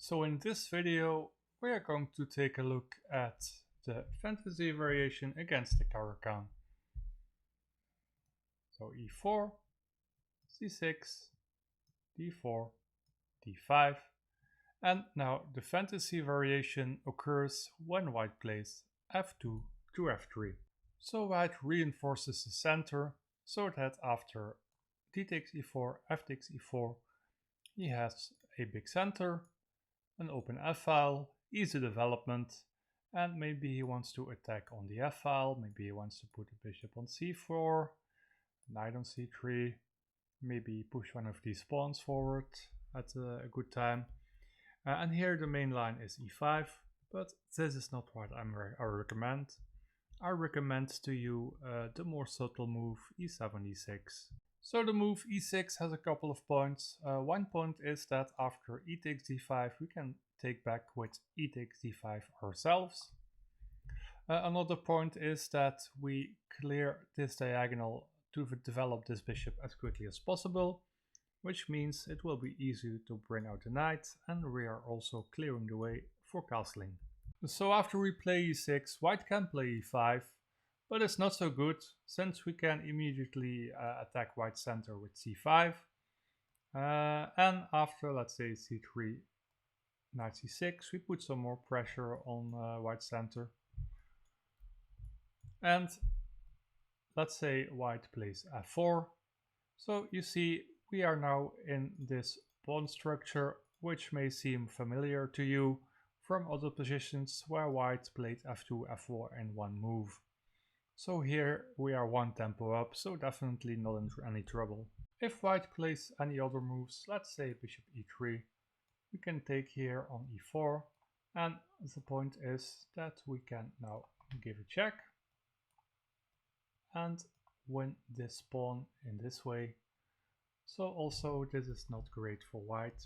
So in this video we are going to take a look at the fantasy variation against the Caro-Kann. So e4, c6, d4, d5, and now the fantasy variation occurs when white plays f2 to f3. So white reinforces the center so that after d takes e4, f takes e4, he has a big center, an open f-file, easy development, and maybe he wants to attack on the f-file, maybe he wants to put the bishop on c4, knight on c3, maybe push one of these pawns forward at a good time. And here the main line is e5, but this is not what I recommend. I recommend to you the more subtle move e7, e6. So the move e6 has a couple of points. One point is that after e takes d5 we can take back with e takes d5 ourselves. Another point is that we clear this diagonal to develop this bishop as quickly as possible, which means it will be easy to bring out the knight, and we are also clearing the way for castling. So after we play e6, white can play e5, but it's not so good since we can immediately attack white center with c5. And after, let's say, c3, knight c6, we put some more pressure on white center. And let's say white plays f4. So you see we are now in this pawn structure, which may seem familiar to you from other positions where white played f2, f4 in one move. So here we are one tempo up, so definitely not in any trouble. If white plays any other moves, let's say bishop e3, we can take here on e4, and the point is that we can now give a check and win this pawn in this way. So also this is not great for white.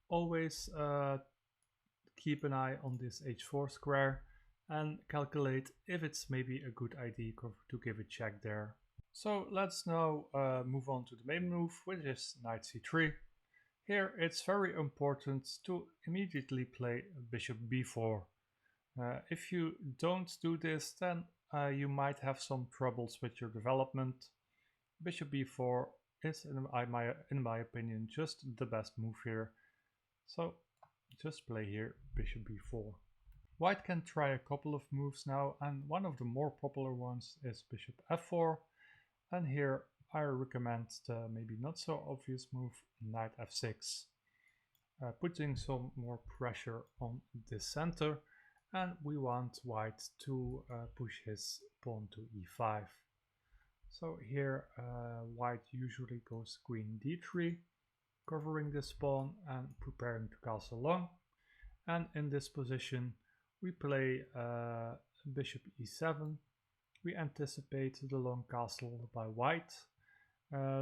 Always keep an eye on this h4 square and calculate if it's maybe a good idea to give a check there. So let's now move on to the main move, which is knight c3. Here it's very important to immediately play bishop b4. If you don't do this, then you might have some troubles with your development. Bishop b4 is, in my opinion, just the best move here. So just play here bishop b4. White can try a couple of moves now, and one of the more popular ones is bishop f4. And here I recommend the maybe not so obvious move knight f6, putting some more pressure on the center, and we want white to push his pawn to e5. So here white usually goes queen d3, covering this pawn and preparing to castle long. And in this position we play bishop e7. We anticipate the long castle by white,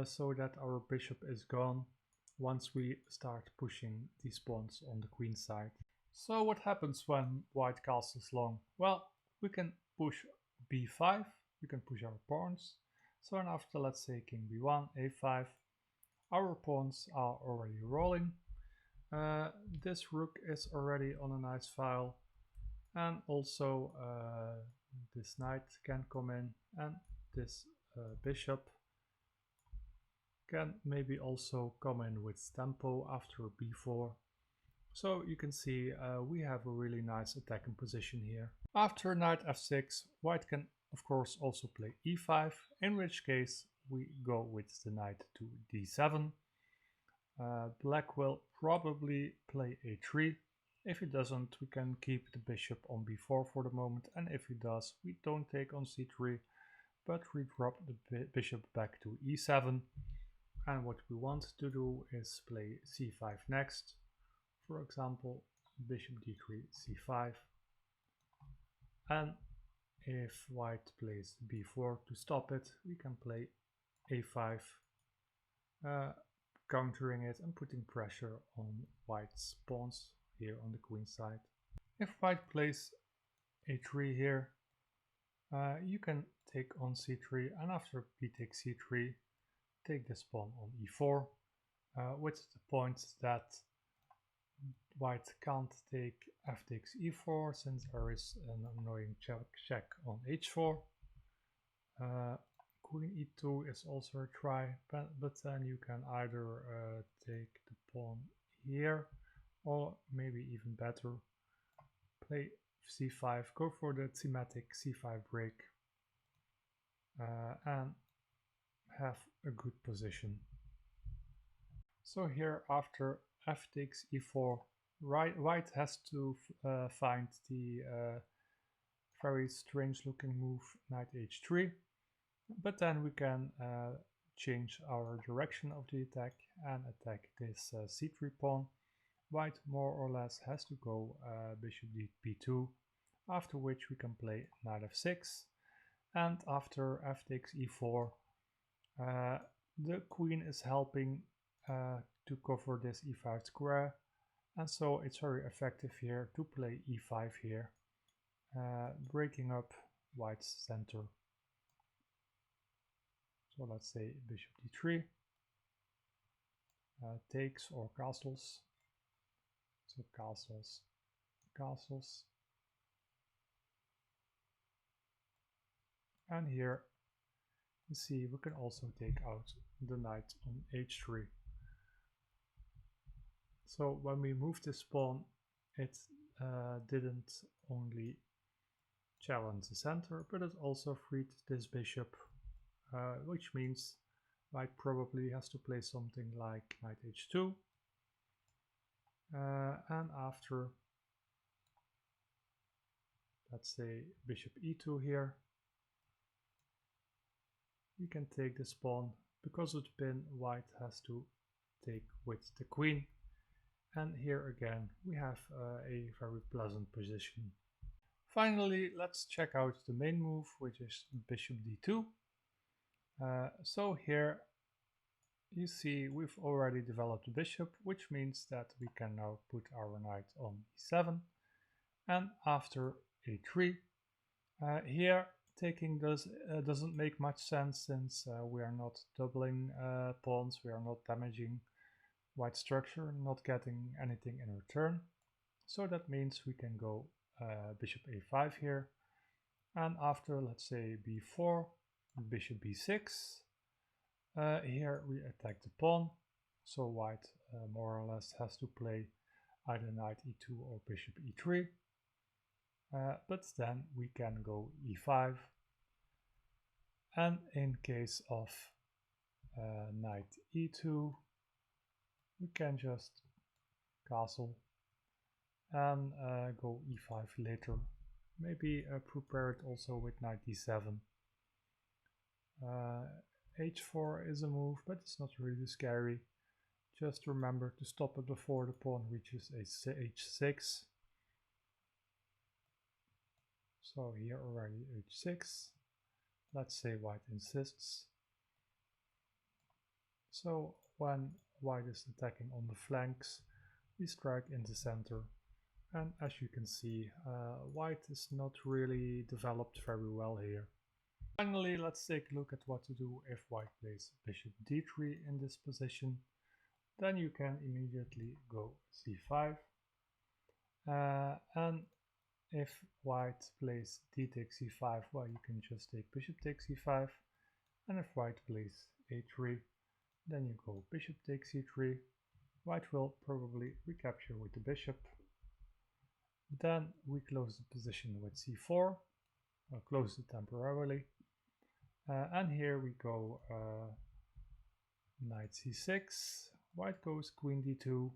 so that our bishop is gone once we start pushing these pawns on the queen side. So what happens when white castles long? Well, we can push b5, we can push our pawns. So and after, let's say, king b1, a5, our pawns are already rolling. This rook is already on a nice file, and also this knight can come in, and this bishop can maybe also come in with tempo after b4. So you can see we have a really nice attacking position here. After knight f6, white can of course also play e5, in which case we go with the knight to d7. Black will probably play a3. If he doesn't, we can keep the bishop on b4 for the moment, and if he does, we don't take on c3, but we drop the bishop back to e7. And what we want to do is play c5 next. For example, bishop d3, c5. And if white plays b4 to stop it, we can play a5, countering it and putting pressure on white's pawns here on the queen side. If white plays a3 here, you can take on c3, and after b takes c3, take this pawn on e4, with the point that white can't take f takes e4 since there is an annoying check on h4. Queen e2 is also a try, but then you can either take the pawn here, or maybe even better, play c5, go for the thematic c5 break, and have a good position. So here, after f takes e4, white has to find the very strange looking move knight h3, but then we can change our direction of the attack and attack this c3 pawn. White more or less has to go bishop b2, after which we can play knight f6, and after f takes e4, the queen is helping to cover this e5 square, and so it's very effective here to play e5 here, breaking up white's center. So let's say bishop d3, takes or castles. So castles, castles. And here you see we can also take out the knight on h3. So when we moved this pawn, it didn't only challenge the center, but it also freed this bishop, which means white probably has to play something like knight h2. And after, let's say bishop e2 here, we can take this pawn. Because of the pin, white has to take with the queen. And here again we have a very pleasant position. Finally, let's check out the main move, which is bishop d2. So here you see we've already developed the bishop, which means that we can now put our knight on e7, and after a3. Here taking doesn't make much sense, since we are not doubling pawns, we are not damaging white structure, not getting anything in return. So that means we can go bishop a5 here, and after, let's say b4, bishop b6. Here we attack the pawn, so white more or less has to play either knight e2 or bishop e3. But then we can go e5, and in case of knight e2, we can just castle and go e5 later. Maybe prepare it also with knight d7. H4 is a move, but it's not really scary. Just remember to stop it before the pawn reaches h6. So here already h6. Let's say white insists. So when white is attacking on the flanks, we strike in the center. And as you can see, white is not really developed very well here. Finally, let's take a look at what to do if white plays bishop d3 in this position. Then you can immediately go c5. And if white plays d takes c5, well, you can just take bishop takes c5. And if white plays a3, then you go bishop takes c3. White will probably recapture with the bishop. Then we close the position with c4, or close it temporarily. And here we go knight c6, white goes queen d2,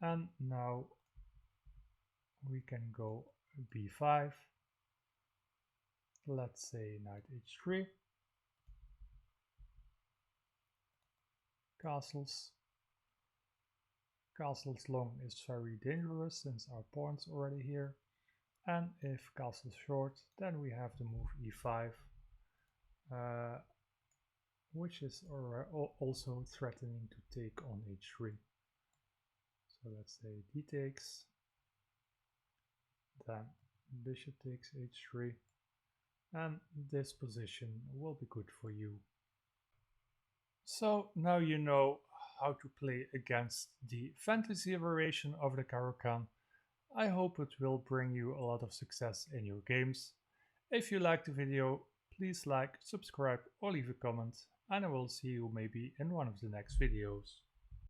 and now we can go b5, let's say knight h3, castles long is very dangerous since our pawn's already here. And if castle's short, then we have to move e5, which is also threatening to take on h3. So let's say d takes, then bishop takes h3, and this position will be good for you. So now you know how to play against the fantasy variation of the Caro-Kann. I hope it will bring you a lot of success in your games. If you liked the video, please like, subscribe or leave a comment, and I will see you maybe in one of the next videos.